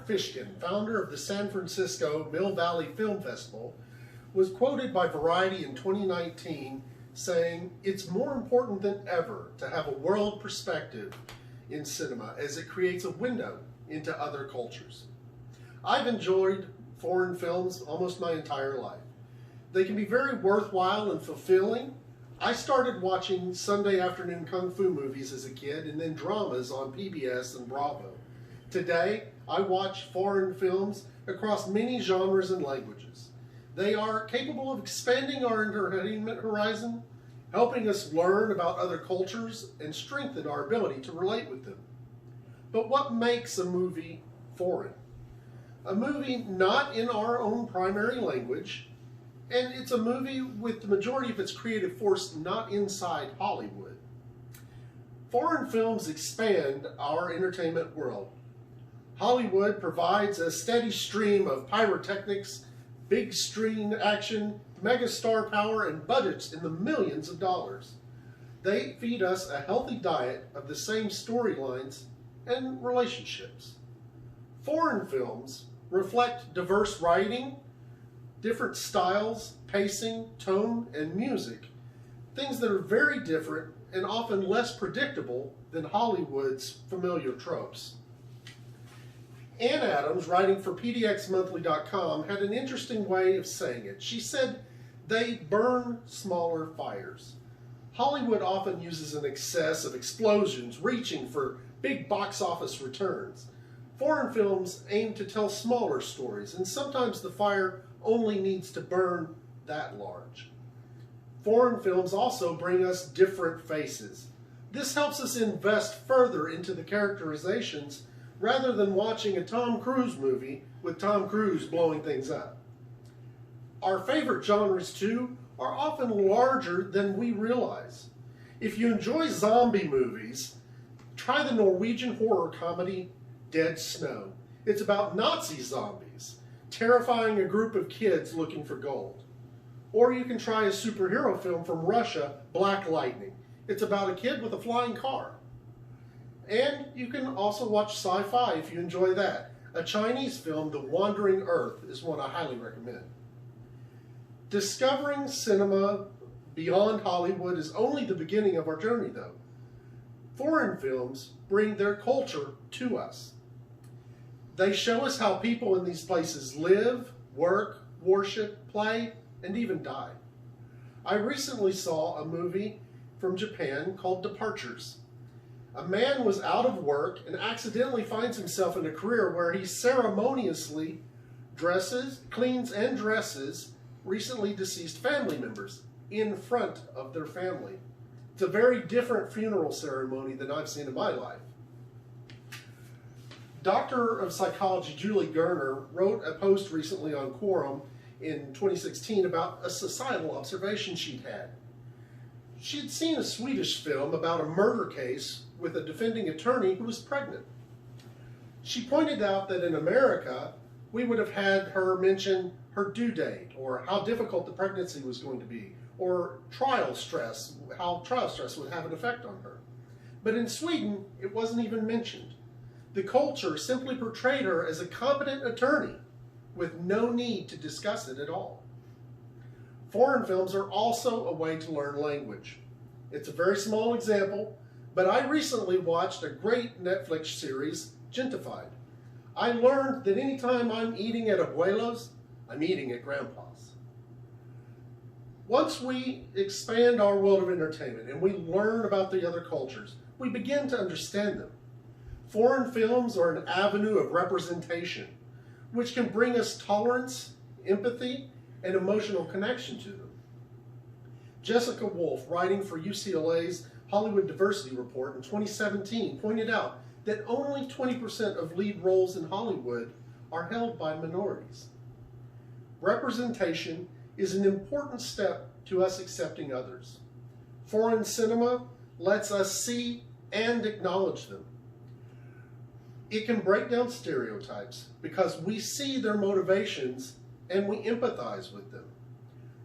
Mark Fishkin, founder of the San Francisco Mill Valley Film Festival, was quoted by Variety in 2019 saying, "It's more important than ever to have a world perspective in cinema as it creates a window into other cultures." I've enjoyed foreign films almost my entire life. They can be very worthwhile and fulfilling. I started watching Sunday afternoon kung fu movies as a kid and then dramas on PBS and Bravo. Today, I watch foreign films across many genres and languages. They are capable of expanding our entertainment horizon, helping us learn about other cultures and strengthen our ability to relate with them. But what makes a movie foreign? A movie not in our own primary language, and it's a movie with the majority of its creative force not inside Hollywood. Foreign films expand our entertainment world. Hollywood provides a steady stream of pyrotechnics, big screen action, megastar power, and budgets in the millions of dollars. They feed us a healthy diet of the same storylines and relationships. Foreign films reflect diverse writing, different styles, pacing, tone, and music, things that are very different and often less predictable than Hollywood's familiar tropes. Ann Adams, writing for PDXmonthly.com, had an interesting way of saying it. She said, "They burn smaller fires." Hollywood often uses an excess of explosions reaching for big box office returns. Foreign films aim to tell smaller stories, and sometimes the fire only needs to burn that large. Foreign films also bring us different faces. This helps us invest further into the characterizations rather than watching a Tom Cruise movie with Tom Cruise blowing things up. Our favorite genres, too, are often larger than we realize. If you enjoy zombie movies, try the Norwegian horror comedy Dead Snow. It's about Nazi zombies terrifying a group of kids looking for gold. Or you can try a superhero film from Russia, Black Lightning. It's about a kid with a flying car. And you can also watch sci-fi if you enjoy that. A Chinese film, The Wandering Earth, is one I highly recommend. Discovering cinema beyond Hollywood is only the beginning of our journey, though. Foreign films bring their culture to us. They show us how people in these places live, work, worship, play, and even die. I recently saw a movie from Japan called Departures. A man was out of work and accidentally finds himself in a career where he ceremoniously cleans and dresses recently deceased family members in front of their family. It's a very different funeral ceremony than I've seen in my life. Doctor of Psychology Julie Gerner wrote a post recently on Quorum in 2016 about a societal observation she'd had. She'd seen a Swedish film about a murder case with a defending attorney who was pregnant. She pointed out that in America, we would have had her mention her due date, or how difficult the pregnancy was going to be, or trial stress, how trial stress would have an effect on her. But in Sweden, it wasn't even mentioned. The culture simply portrayed her as a competent attorney with no need to discuss it at all. Foreign films are also a way to learn language. It's a very small example, but I recently watched a great Netflix series, Gentified. I learned that anytime I'm eating at Abuelo's, I'm eating at Grandpa's. Once we expand our world of entertainment and we learn about the other cultures, we begin to understand them. Foreign films are an avenue of representation, which can bring us tolerance, empathy, and emotional connection to them. Jessica Wolf, writing for UCLA's Hollywood Diversity Report in 2017, pointed out that only 20% of lead roles in Hollywood are held by minorities. Representation is an important step to us accepting others. Foreign cinema lets us see and acknowledge them. It can break down stereotypes because we see their motivations and we empathize with them.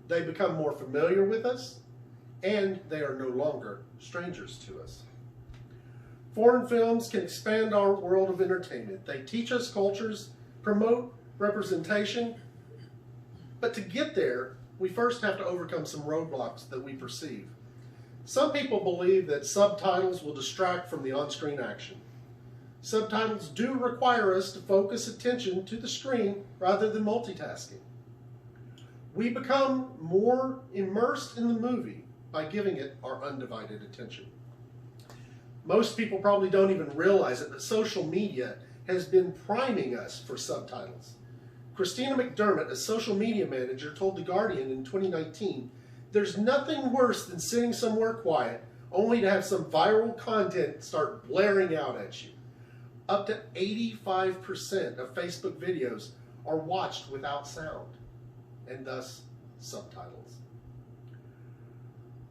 They become more familiar with us, and they are no longer strangers to us. Foreign films can expand our world of entertainment. They teach us cultures, promote representation, but to get there, we first have to overcome some roadblocks that we perceive. Some people believe that subtitles will distract from the on-screen action. Subtitles do require us to focus attention to the screen rather than multitasking. We become more immersed in the movie by giving it our undivided attention. Most people probably don't even realize it, but social media has been priming us for subtitles. Christina McDermott, a social media manager, told The Guardian in 2019, "There's nothing worse than sitting somewhere quiet only to have some viral content start blaring out at you." Up to 85% of Facebook videos are watched without sound, and thus subtitles.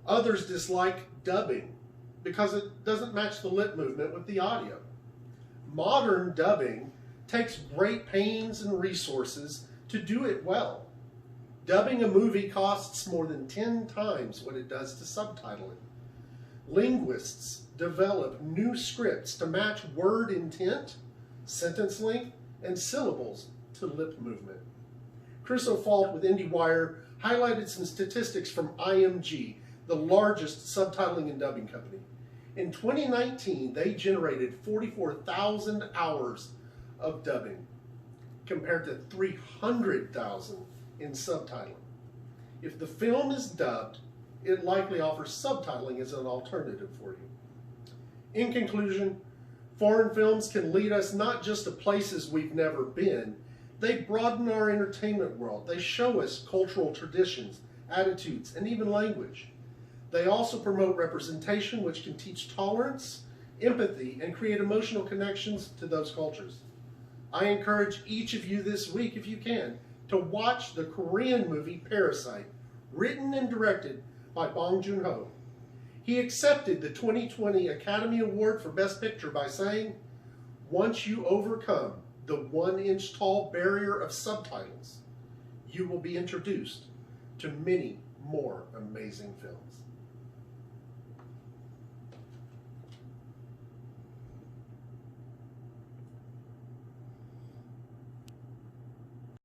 Others dislike dubbing because it doesn't match the lip movement with the audio. Modern dubbing takes great pains and resources to do it well. Dubbing a movie costs more than 10 times what it does to subtitle it. Linguists develop new scripts to match word intent, sentence length, and syllables to lip movement. Chris O'Falt with IndieWire highlighted some statistics from IMG, the largest subtitling and dubbing company. In 2019, they generated 44,000 hours of dubbing, compared to 300,000 in subtitling. If the film is dubbed, it likely offers subtitling as an alternative for you. In conclusion, foreign films can lead us not just to places we've never been, they broaden our entertainment world. They show us cultural traditions, attitudes, and even language. They also promote representation, which can teach tolerance, empathy, and create emotional connections to those cultures. I encourage each of you this week, if you can, to watch the Korean movie Parasite, written and directed by Bong Joon-ho. He accepted the 2020 Academy Award for Best Picture by saying, "Once you overcome the 1-inch tall barrier of subtitles, you will be introduced to many more amazing films."